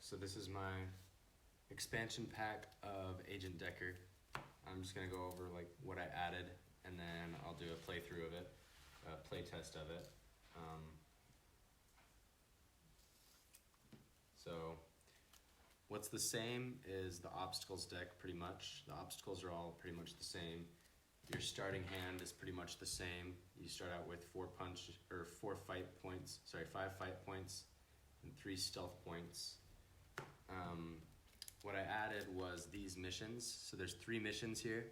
so this is my expansion pack of Agent Decker. I'm just gonna go over like what I added, and then I'll do a playthrough of it, a play test of it. So what's the same is the obstacles deck pretty much. The obstacles are all pretty much the same. Your starting hand is pretty much the same. You start out with 5 fight points and 3 stealth points. What I added was these missions. So there's 3 missions here.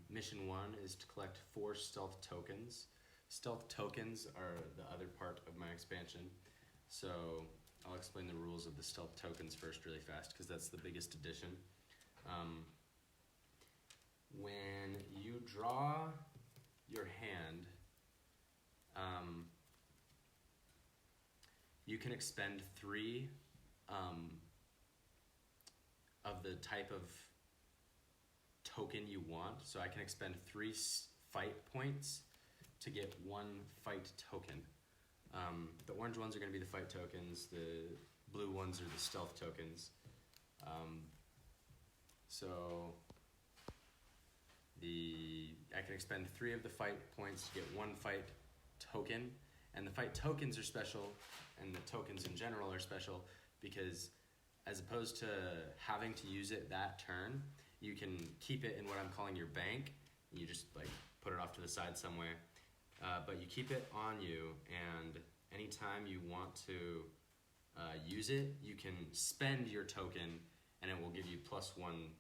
Mission 1 is to collect 4 stealth tokens. Stealth tokens are the other part of my expansion. So I'll explain the rules of the stealth tokens first really fast because that's the biggest addition. When you draw your hand, you can expend 3 of the type of token you want. So I can expend 3 fight points to get 1 fight token. The orange ones are going to be the fight tokens, the blue ones are the stealth tokens. I can expend 3 of the fight points to get 1 fight token, and the fight tokens are special, and the tokens in general are special because as opposed to having to use it that turn, you can keep it in what I'm calling your bank. You just like put it off to the side somewhere, but you keep it on you, and anytime you want to use it, you can spend your token, and it will give you +1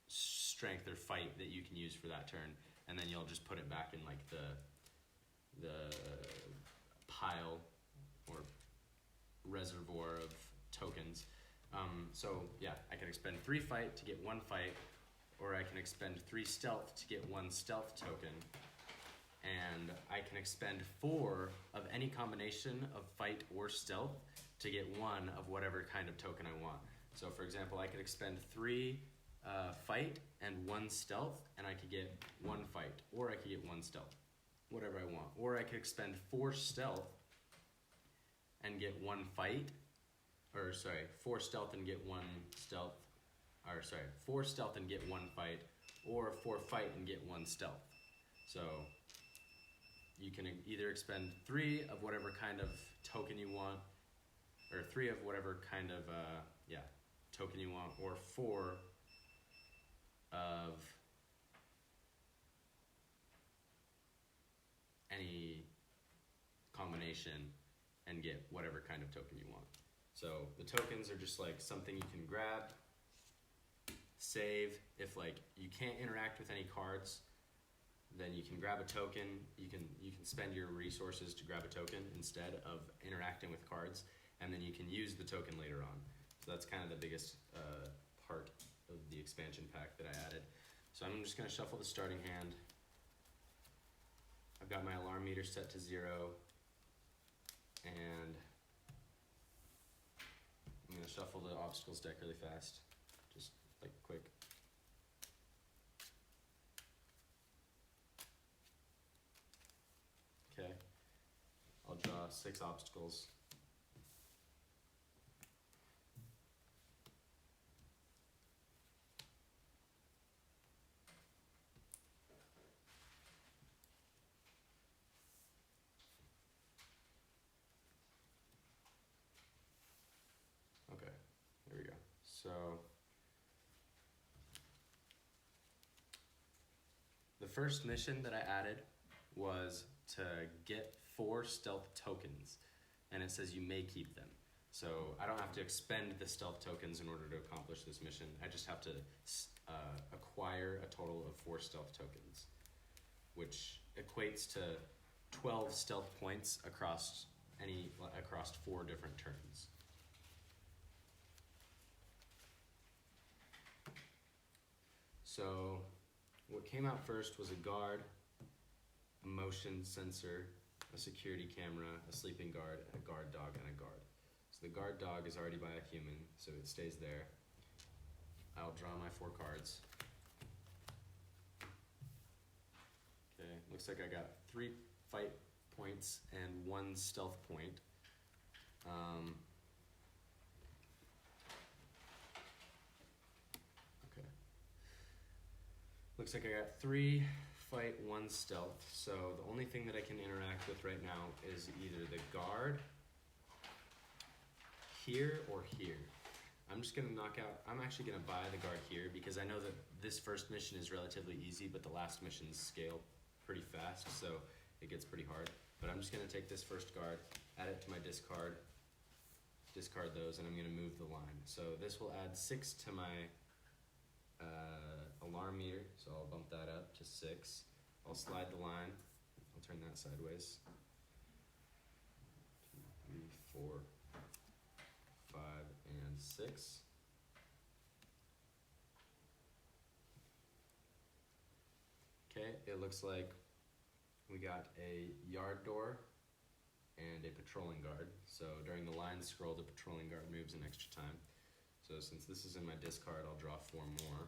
strength or fight that you can use for that turn, and then you'll just put it back in like the pile or reservoir of tokens. So yeah, I can expend 3 fight to get 1 fight, or I can expend 3 stealth to get 1 stealth token, and I can expend 4 of any combination of fight or stealth to get 1 of whatever kind of token I want. So for example, I could expend 3 fight and 1 stealth, and I could get 1 fight, or I could get 1 stealth, whatever I want. Or I could expend 4 stealth and get 1 fight, 4 stealth and get 1 stealth, 4 stealth and get 1 fight, or 4 fight and get 1 stealth. So you can either expend 3 of whatever kind of token you want, or 3 of whatever kind of token you want, or 4 of any combination and get whatever kind of token you want. So the tokens are just like something you can grab, save. If like you can't interact with any cards, then you can grab a token. You can spend your resources to grab a token instead of interacting with cards, and then you can use the token later on. So that's kind of the biggest part of the expansion pack that I added. So I'm just going to shuffle the starting hand. I've got my alarm meter set to 0, and I'm going to shuffle the obstacles deck really fast, just like quick. Okay, I'll draw 6 obstacles. Okay, there we go. So the first mission that I added was to get 4 stealth tokens, and it says you may keep them. So I don't have to expend the stealth tokens in order to accomplish this mission. I just have to acquire a total of 4 stealth tokens, which equates to 12 stealth points across 4 different turns. So what came out first was a guard, a motion sensor, a security camera, a sleeping guard, a guard dog, and a guard. So the guard dog is already by a human, so it stays there. I'll draw my 4 cards. Okay, looks like I got 3 fight points and 1 stealth point. Looks like I got 3 fight, 1 stealth. So the only thing that I can interact with right now is either the guard here or here. I'm just gonna knock out, I'm actually gonna buy the guard here because I know that this first mission is relatively easy, but the last missions scale pretty fast, so it gets pretty hard. But I'm just gonna take this first guard, add it to my discard those, and I'm gonna move the line. So this will add 6 to my alarm meter, so I'll bump that up to 6. I'll slide the line, I'll turn that sideways. 2, 3, 4, 5, and 6. Okay, it looks like we got a yard door and a patrolling guard. So during the line scroll, the patrolling guard moves an extra time. So since this is in my discard, I'll draw 4 more.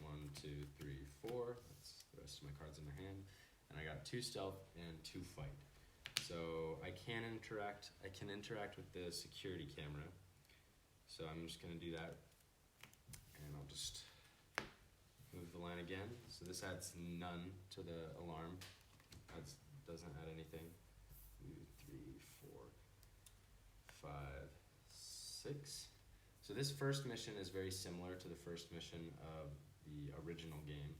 1, 2, 3, 4. That's the rest of my cards in my hand. And I got 2 stealth and 2 fight. So I can interact with the security camera. So I'm just gonna do that. And I'll just move the line again. So this adds none to the alarm. Doesn't add anything. 2, 3, 4, 5, 6. So this first mission is very similar to the first mission of the original game,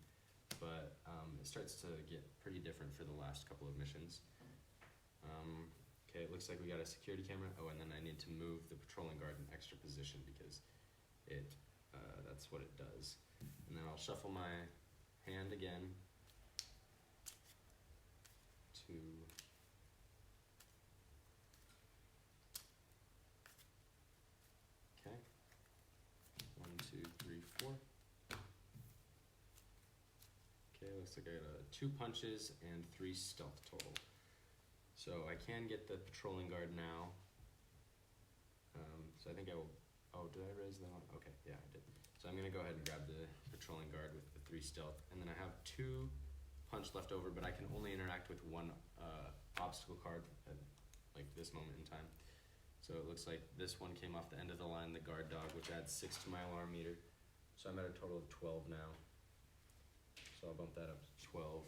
but it starts to get pretty different for the last couple of missions. Okay, it looks like we got a security camera. Oh, and then I need to move the patrolling guard in extra position because that's what it does. And then I'll shuffle my hand again to okay. 1, 2, 3, 4. Okay, looks like I got 2 punches and 3 stealth total. So I can get the patrolling guard now. So I think I will. Oh, did I raise that one? Okay, yeah, I did. So I'm gonna go ahead and grab the patrolling guard with the 3 stealth, and then I have 2 punch left over, but I can only interact with 1 obstacle card at like this moment in time. So it looks like this one came off the end of the line, the guard dog, which adds 6 to my alarm meter. So I'm at a total of 12 now. So I'll bump that up to 12.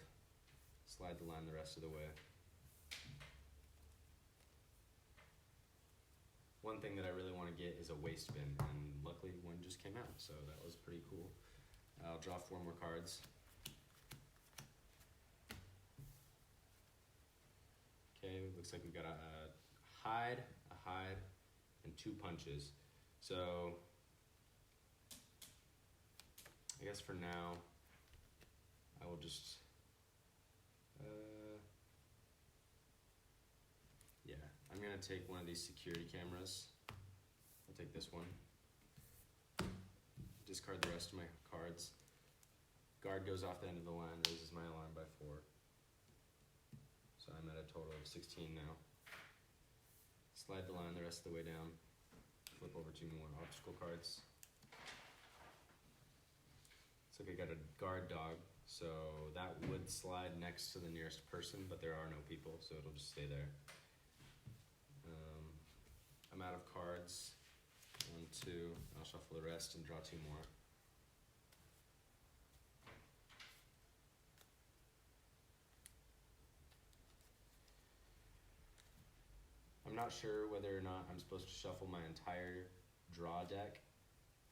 Slide the line the rest of the way. One thing that I really want to get is a waste bin, and luckily one just came out, so that was pretty cool. I'll draw 4 more cards. Okay, looks like we've got a hide, and 2 punches. So I guess for now, I will just, yeah, I'm gonna take one of these security cameras. I'll take this one. Discard the rest of my cards. Guard goes off the end of the line, raises my alarm by 4. So I'm at a total of 16 now. Slide the line the rest of the way down. Flip over 2 more obstacle cards. Looks like I got a guard dog, so that would slide next to the nearest person, but there are no people, so it'll just stay there. I'm out of cards. 1, 2. I'll shuffle the rest and draw 2 more. I'm not sure whether or not I'm supposed to shuffle my entire draw deck,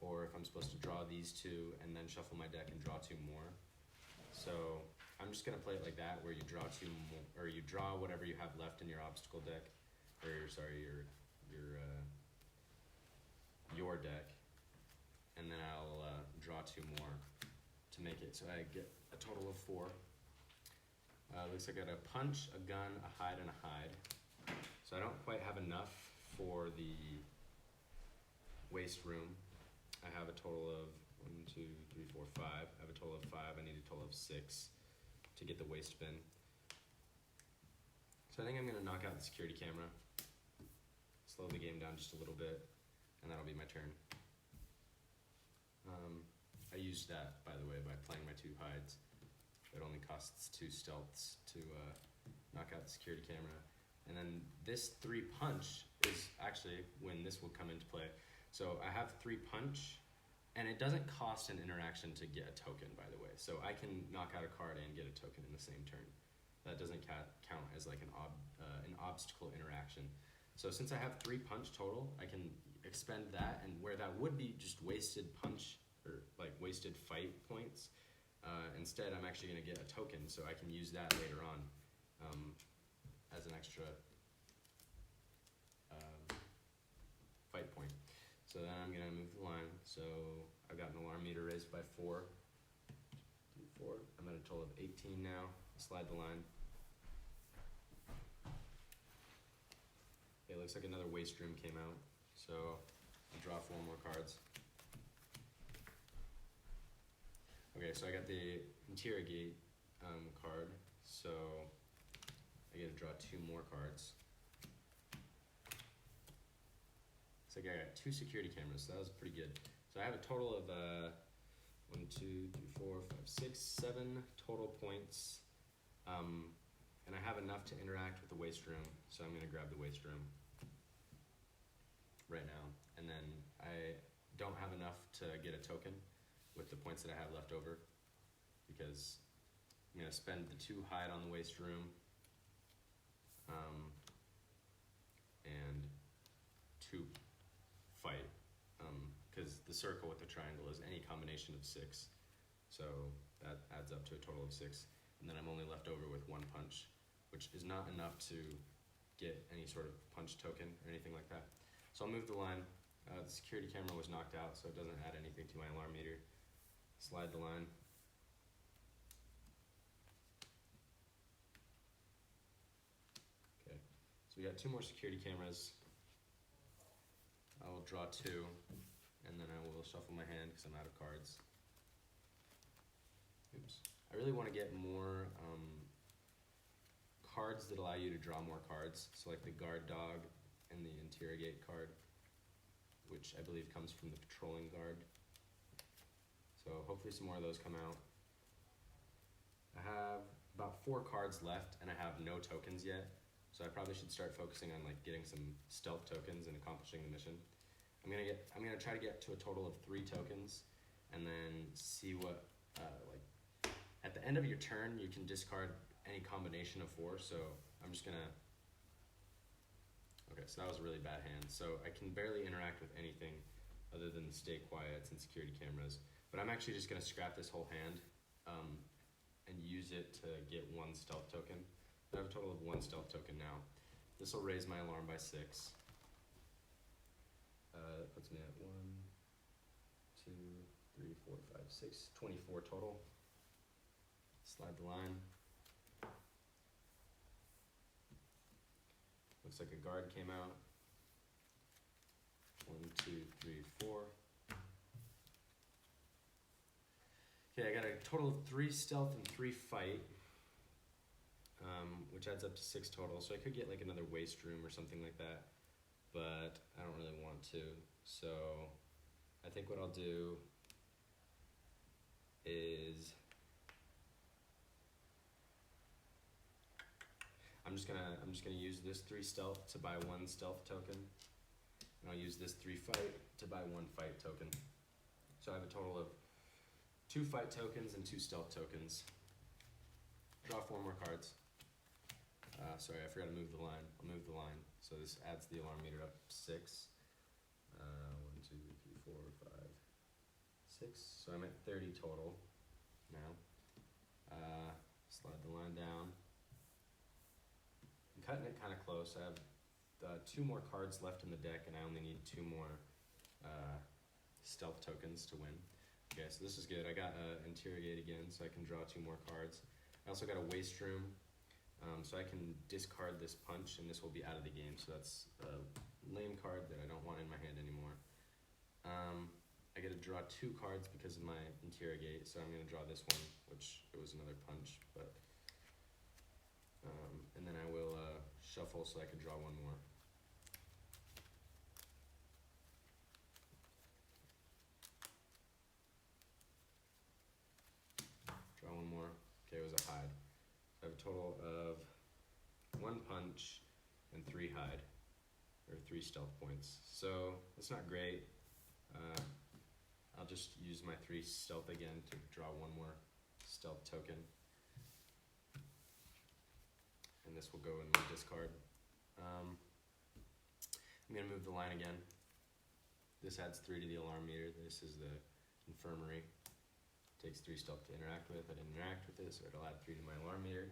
or if I'm supposed to draw these 2 and then shuffle my deck and draw 2 more. So I'm just gonna play it like that, where you draw 2 more, or you draw whatever you have left in your obstacle deck, or sorry, your deck, and then I'll draw 2 more to make it so I get a total of 4. Looks like I got a punch, a gun, a hide, and a hide. So I don't quite have enough for the waste room. I have a total of 1, 2, 3, 4, 5. I have a total of 5. I need a total of 6 to get the waste bin. So I think I'm gonna knock out the security camera, slow the game down just a little bit, and that'll be my turn. I used that, by the way, by playing my 2 hides. It only costs 2 stealths to knock out the security camera. And then this 3 punch is actually when this will come into play. So I have 3 punch, And it doesn't cost an interaction to get a token, by the way. So I can knock out a card and get a token in the same turn. That doesn't count as like an obstacle interaction. So since I have 3 punch total, I can expend that, and where that would be just wasted punch or like wasted fight points, instead I'm actually going to get a token, so I can use that later on as an extra fight point. So then I'm going to move the line. So I've got an alarm meter raised by 4. I'm at a total of 18 now. Slide the line. Okay, it looks like another waste room came out. So I'll draw 4 more cards. Okay, so I got the interrogate card. So I get to draw 2 more cards. It's like I got 2 security cameras, so that was pretty good. So I have a total of 1, 2, 3, 4, 5, 6, 7 total points. And I have enough to interact with the waste room, so I'm going to grab the waste room right now. And then I don't have enough to get a token with the points that I have left over, because I'm going to spend the 2 hide on the waste room and 2 fight, because the circle with the triangle is any combination of 6, so that adds up to a total of 6, and then I'm only left over with 1 punch, which is not enough to get any sort of punch token or anything like that. So I'll move the line. The security camera was knocked out, so it doesn't add anything to my alarm meter. Slide the line. Okay, so we got 2 more security cameras. I will draw 2, and then I will shuffle my hand because I'm out of cards. Oops. I really want to get more cards that allow you to draw more cards. So like the guard dog and the interrogate card, which I believe comes from the patrolling guard. So hopefully some more of those come out. I have about 4 cards left, and I have no tokens yet. So I probably should start focusing on like getting some stealth tokens and accomplishing the mission. I'm gonna try to get to a total of 3 tokens, and then see what like at the end of your turn you can discard any combination of 4. So I'm just gonna. Okay, so that was a really bad hand. So I can barely interact with anything other than stay quiets and security cameras. But I'm actually just gonna scrap this whole hand and use it to get 1 stealth token. I have a total of 1 stealth token now. This will raise my alarm by 6. That puts me at 1, 2, 3, 4, 5, 6, 24 total. Slide the line. Looks like a guard came out. 1, 2, 3, 4. Okay, I got a total of 3 stealth and 3 fight, which adds up to 6 total. So I could get like another waste room or something like that, but I don't really want to. So I think what I'll do is I'm just gonna use this 3 stealth to buy 1 stealth token, and I'll use this 3 fight to buy 1 fight token. So I have a total of 2 fight tokens and 2 stealth tokens. Draw 4 more cards. Sorry, I forgot to move the line. I'll move the line. So this adds the alarm meter up 6. 1, 2, 3, 4, 5, 6. So I'm at 30 total now. Slide the line down. I'm cutting it kind of close. I have 2 more cards left in the deck, and I only need 2 more stealth tokens to win. Okay, so this is good. I got interrogate again, so I can draw 2 more cards. I also got a waste room, so I can discard this punch, and this will be out of the game. So that's a lame card that I don't want in my hand anymore. I get to draw 2 cards because of my interrogate, so I'm going to draw this one, which it was another punch, but and then I will shuffle so I can draw 1 more. Draw 1 more. Okay, it was a hide. So I have a total of 1 punch and 3 hide, or 3 stealth points. So it's not great. I'll just use my 3 stealth again to draw one more stealth token. And this will go in my discard. I'm going to move the line again. This adds 3 to the alarm meter. This is the infirmary. Takes 3 stealth to interact with. I didn't interact with it, so it'll add 3 to my alarm meter.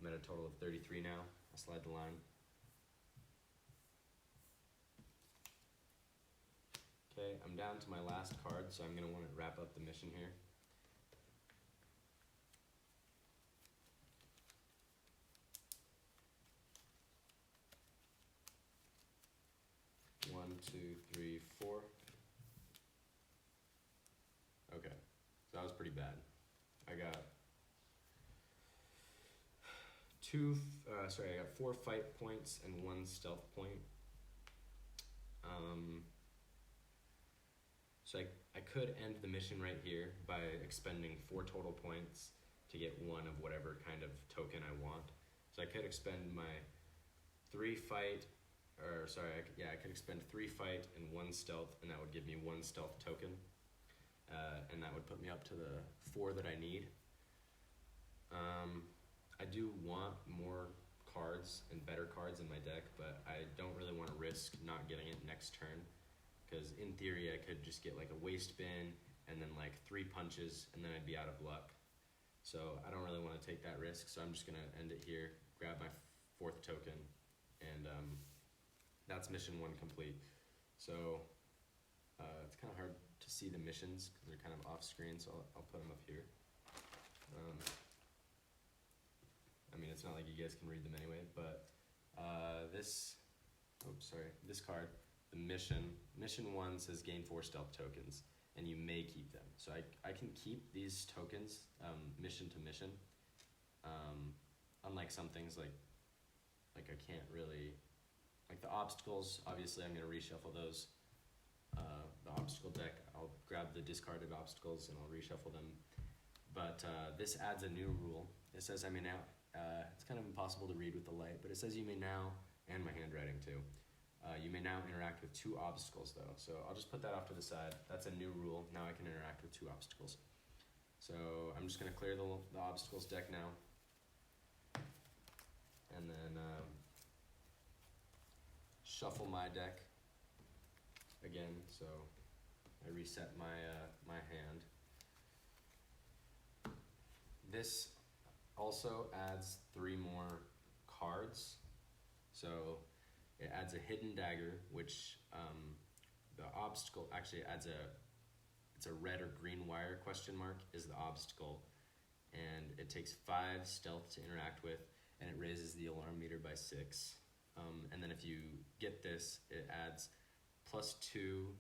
I'm at a total of 33 now. I'll slide the line. Okay, I'm down to my last card, so I'm going to want to wrap up the mission here. One, two, three, four. Okay, so that was pretty bad. I got I got 4 fight points and 1 stealth point. So I could end the mission right here by expending 4 total points to get 1 of whatever kind of token I want. So I could expend my 3 fight, I could expend 3 fight and 1 stealth, and that would give me 1 stealth token. And that would put me up to the 4 that I need. I do want more cards and better cards in my deck, but I don't really want to risk not getting it next turn, because in theory I could just get like a waste bin and then like 3 punches and then I'd be out of luck. So I don't really want to take that risk, so I'm just going to end it here, grab my 4th token, and that's mission 1 complete. So it's kind of hard to see the missions because they're kind of off screen, so I'll put them up here. I mean, it's not like you guys can read them anyway, but this card, the mission 1 says gain 4 stealth tokens, and you may keep them. So I can keep these tokens mission to mission, unlike some things like I can't really, like the obstacles, obviously I'm going to reshuffle those. The obstacle deck, I'll grab the discarded obstacles and I'll reshuffle them. But this adds a new rule. It says I may now, it's kind of impossible to read with the light, but it says you may now, and my handwriting too, you may now interact with 2 obstacles though. So I'll just put that off to the side. That's a new rule. Now I can interact with 2 obstacles. So I'm just going to clear the obstacles deck now. And then shuffle my deck again, so I reset my hand. This also adds 3 more cards. So it adds a hidden dagger, which the obstacle actually adds it's a red or green wire question mark is the obstacle, and it takes 5 stealth to interact with, and it raises the alarm meter by 6. And then if you get this, it adds +2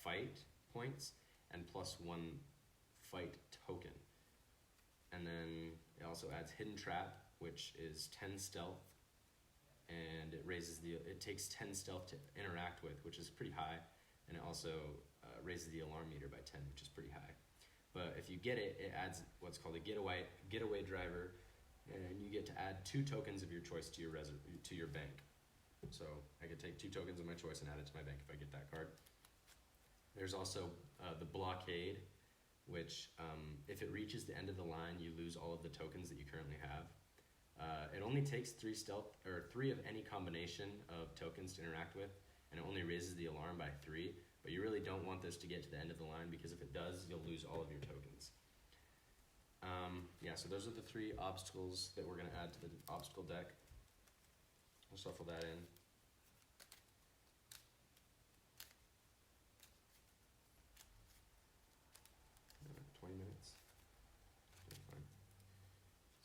fight points and +1 fight token. And then it also adds hidden trap, which is 10 stealth, and it takes 10 stealth to interact with, which is pretty high, and it also raises the alarm meter by 10, which is pretty high. But if you get it, it adds what's called a getaway driver, and you get to add 2 tokens of your choice to your bank. So I could take 2 tokens of my choice and add it to my bank if I get that card. There's also the blockade, which if it reaches the end of the line, you lose all of the tokens that you currently have. It only takes 3 stealth, or 3 of any combination of tokens to interact with, and it only raises the alarm by 3, but you really don't want this to get to the end of the line, because if it does, you'll lose all of your tokens. So those are the 3 obstacles that we're going to add to the obstacle deck. I'll shuffle that in.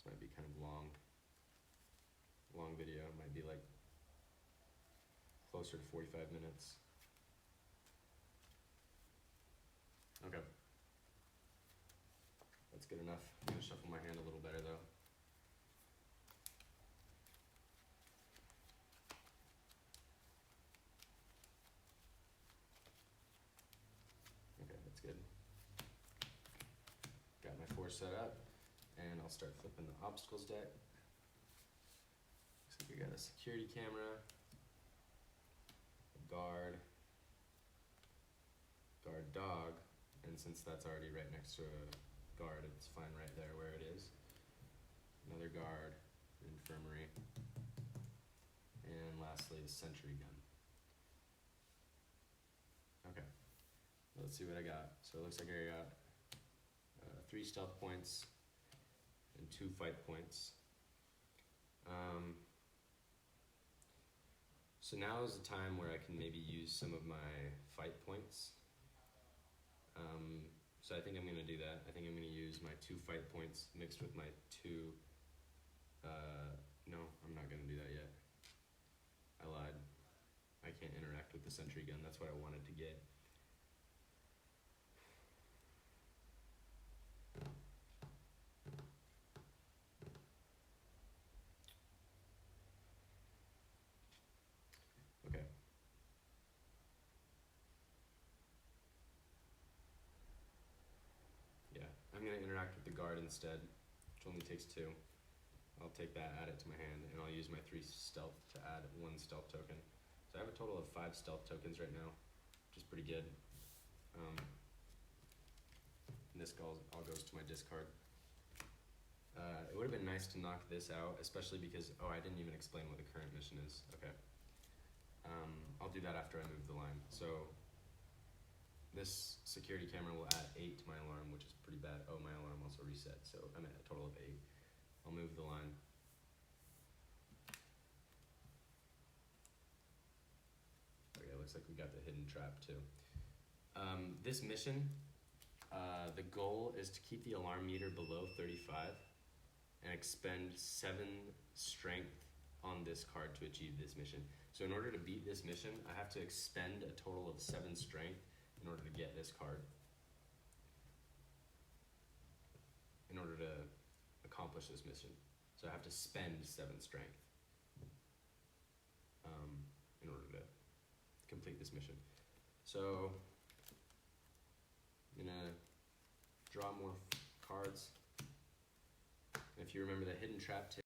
Might be kind of long video. It might be like closer to 45 minutes. Okay. That's good enough. I'm gonna shuffle my hand a little better though. Okay, that's good. Got my 4 set up. And I'll start flipping the obstacles deck. Looks like we got a security camera, a guard dog, and since that's already right next to a guard, it's fine right there where it is. Another guard, infirmary, and lastly the sentry gun. Okay, let's see what I got. So it looks like I got 3 stealth points and 2 fight points. So now is the time where I can maybe use some of my fight points. So I think I'm going to do that. I think I'm going to use my 2 fight points mixed with my 2... no, I'm not going to do that yet. I lied. I can't interact with the sentry gun. That's what I wanted to get. Okay. Yeah, I'm going to interact with the guard instead, which only takes 2. I'll take that, add it to my hand, and I'll use my 3 stealth to add 1 stealth token. So I have a total of 5 stealth tokens right now, which is pretty good. And this all goes to my discard. It would have been nice to knock this out, especially because, I didn't even explain what the current mission is. Okay. I'll do that after I move the line. So this security camera will add 8 to my alarm, which is pretty bad. Oh, my alarm also reset, so I'm at a total of 8. I'll move the line. Okay, looks like we got the hidden trap too. This mission, the goal is to keep the alarm meter below 35 and expend 7 strength on this card to achieve this mission. So in order to beat this mission, I have to expend a total of 7 strength in order to get this card. In order to accomplish this mission. So I have to spend 7 strength in order to complete this mission. So I'm gonna draw more cards. And if you remember the hidden trap tip,